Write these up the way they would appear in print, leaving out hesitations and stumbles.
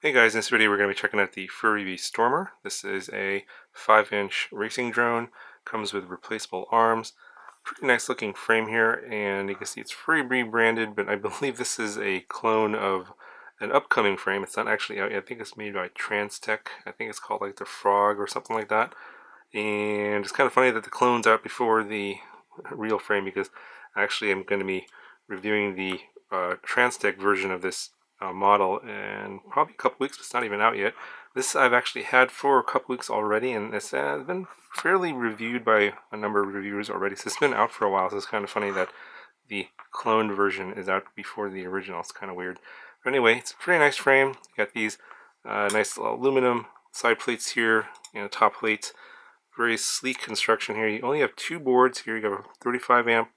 Hey guys, in this video we're going to be checking out the Furibee Stormer. This is a 5-inch racing drone, comes with replaceable arms, pretty nice looking frame here, and you can see it's Furibee branded, but I believe this is a clone of an upcoming frame. It's not actually out yet. I think it's made by Transtech. I think it's called like the Frog or something like that. And it's kind of funny that the clone's out before the real frame, because actually I'm going to be reviewing the Transtech version of this model in probably a couple weeks, but it's not even out yet. This I've actually had for a couple weeks already, and it's been fairly reviewed by a number of reviewers already, so it's been out for a while. So it's kind of funny that the cloned version is out before the original. It's kind of weird. But anyway, it's a pretty nice frame. You got these nice aluminum side plates here, top plates. Very sleek construction here. You only have two boards here. You have a 35 amp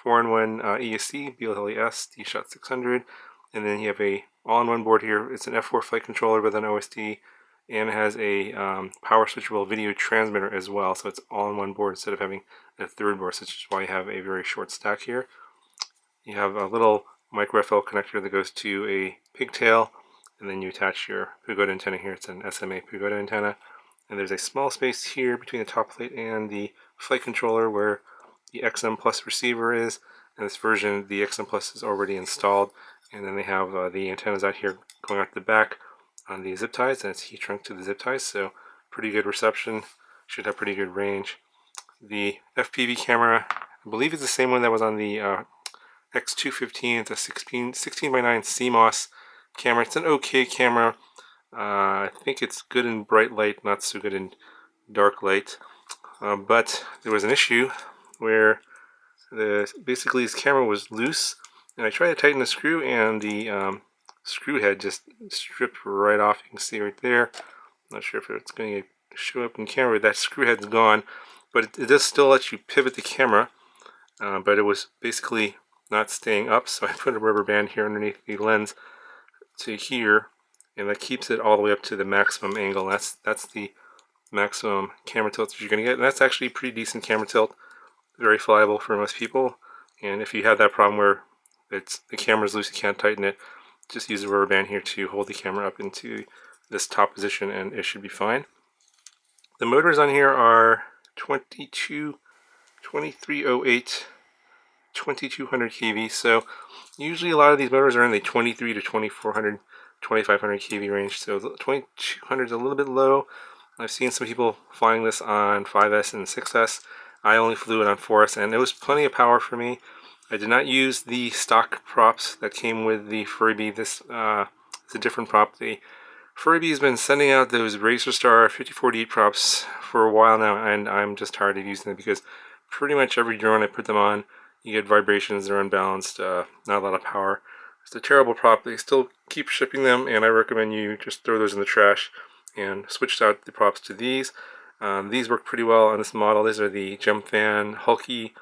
4-in-1 ESC BLES D-Shot 600, and then you have a all-in-one board here. It's an F4 flight controller with an OSD, and it has a power switchable video transmitter as well. So it's all-in-one board instead of having a third board, which is why you have a very short stack here. You have a little micro FL connector that goes to a pigtail, and then you attach your Pagoda antenna here. It's an SMA Pagoda antenna. And there's a small space here between the top plate and the flight controller where the XM Plus receiver is. In this version, the XM Plus is already installed. And then they have the antennas out here going out the back on the zip ties, and it's heat shrunk to the zip ties, so pretty good reception. Should have pretty good range. The FPV camera, I believe it's the same one that was on the X215. It's a 16 by 9 CMOS camera. It's an okay camera. I think it's good in bright light, not so good in dark light. But there was an issue where basically this camera was loose, and I tried to tighten the screw, and the screw head just stripped right off. You can see right there. I'm not sure if it's going to show up in camera. That screw head's gone, but it does still let you pivot the camera. But it was basically not staying up, so I put a rubber band here underneath the lens to here, and that keeps it all the way up to the maximum angle. That's the maximum camera tilt that you're going to get, and that's actually a pretty decent camera tilt, very flyable for most people. And if you have that problem where the camera's loose, you can't tighten it, just use a rubber band here to hold the camera up into this top position, and it should be fine. The motors on here are 2308 2200 kV, so usually a lot of these motors are in the 23 to 2400 2500 kV range, so 2200 is a little bit low. I've seen some people flying this on 5S and 6S. I only flew it on 4S, and it was plenty of power for me. I did not use the stock props that came with the Furibee. This is a different prop. The Furibee has been sending out those Racer Star 5048 props for a while now, and I'm just tired of using them because pretty much every drone I put them on, you get vibrations, they're unbalanced, not a lot of power. It's a terrible prop. They still keep shipping them, and I recommend you just throw those in the trash and switch out the props to these. These work pretty well on this model. These are the Jump Fan Hulky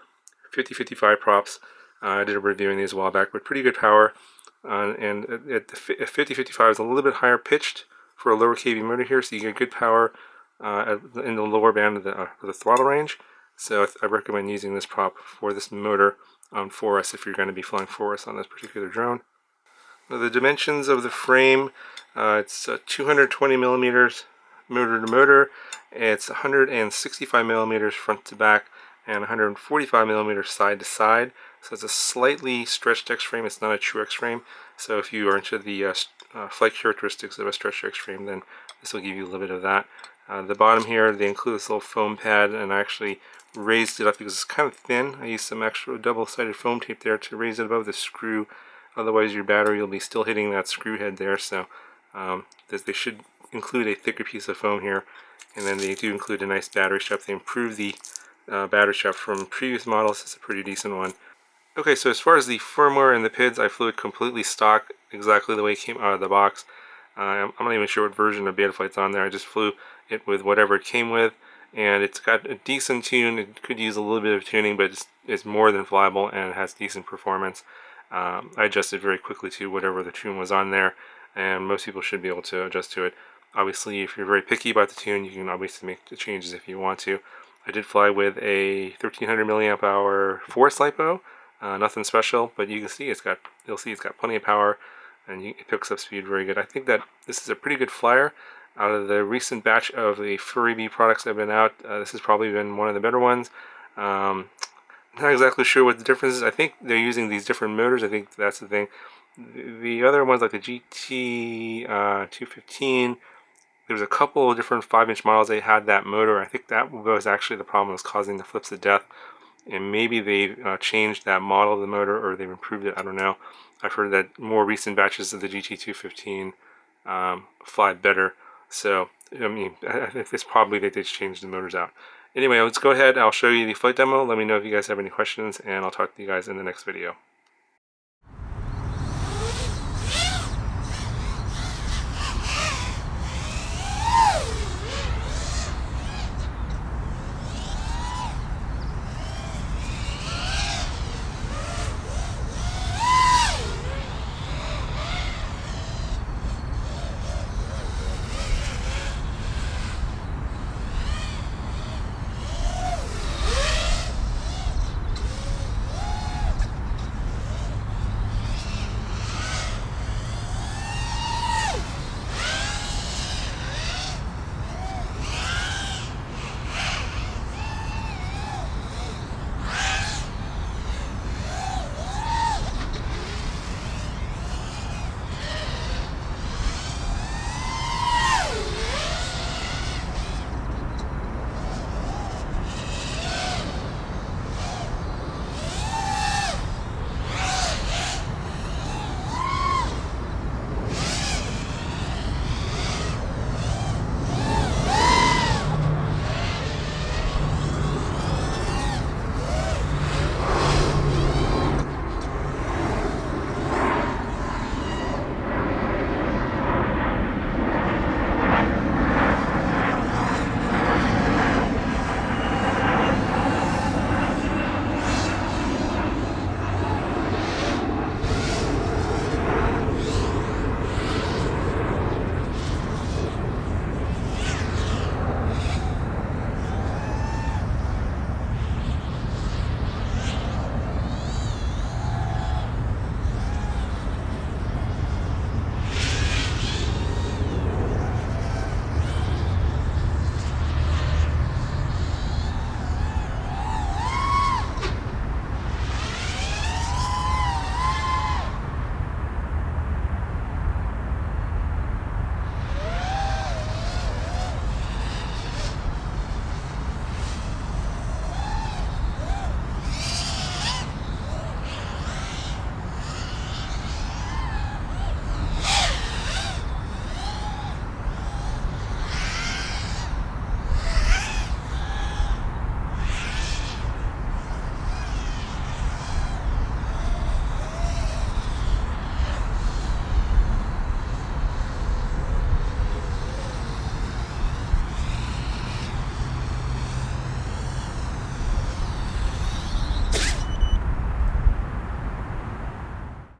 5055 props. I did a review on these a while back, but pretty good power. And at 5055 is a little bit higher pitched for a lower kV motor here, so you get good power in the lower band of the throttle range. So I recommend using this prop for this motor on 4S if you're going to be flying 4S on this particular drone. Now the dimensions of the frame, it's 220 millimeters motor to motor. It's 165 millimeters front to back, and 145 millimeters side to side. So it's a slightly stretched X frame. It's not a true X frame. So if you are into the flight characteristics of a stretched X frame, then this will give you a little bit of that. The bottom here, they include this little foam pad, and I actually raised it up because it's kind of thin. I used some extra double-sided foam tape there to raise it above the screw. Otherwise, your battery will be still hitting that screw head there. So they should include a thicker piece of foam here, and then they do include a nice battery strap. They improved the battery strap from previous models. It's a pretty decent one. Okay, so as far as the firmware and the PIDs, I flew it completely stock, exactly the way it came out of the box. I'm not even sure what version of Betaflight's on there. I just flew it with whatever it came with, and it's got a decent tune. It could use a little bit of tuning, but it's more than flyable, and it has decent performance. I adjusted very quickly to whatever the tune was on there, and most people should be able to adjust to it. Obviously, if you're very picky about the tune, you can obviously make the changes if you want to. I did fly with a 1300 milliamp hour Force LiPo. Nothing special, but you can see it's got plenty of power. and it picks up speed very good. I think that this is a pretty good flyer. Out of the recent batch of the Furibee products that have been out, this has probably been one of the better ones. Not exactly sure what the difference is. I think they're using these different motors. I think that's the thing. The other ones, like the GT 215, there was a couple of different 5-inch models they had that motor. I think that was actually the problem that was causing the flips to death. And maybe they've changed that model of the motor, or they've improved it. I don't know. I've heard that more recent batches of the GT215 fly better. So, I mean, it's probably that they changed the motors out. Anyway, let's go ahead. I'll show you the flight demo. Let me know if you guys have any questions, and I'll talk to you guys in the next video.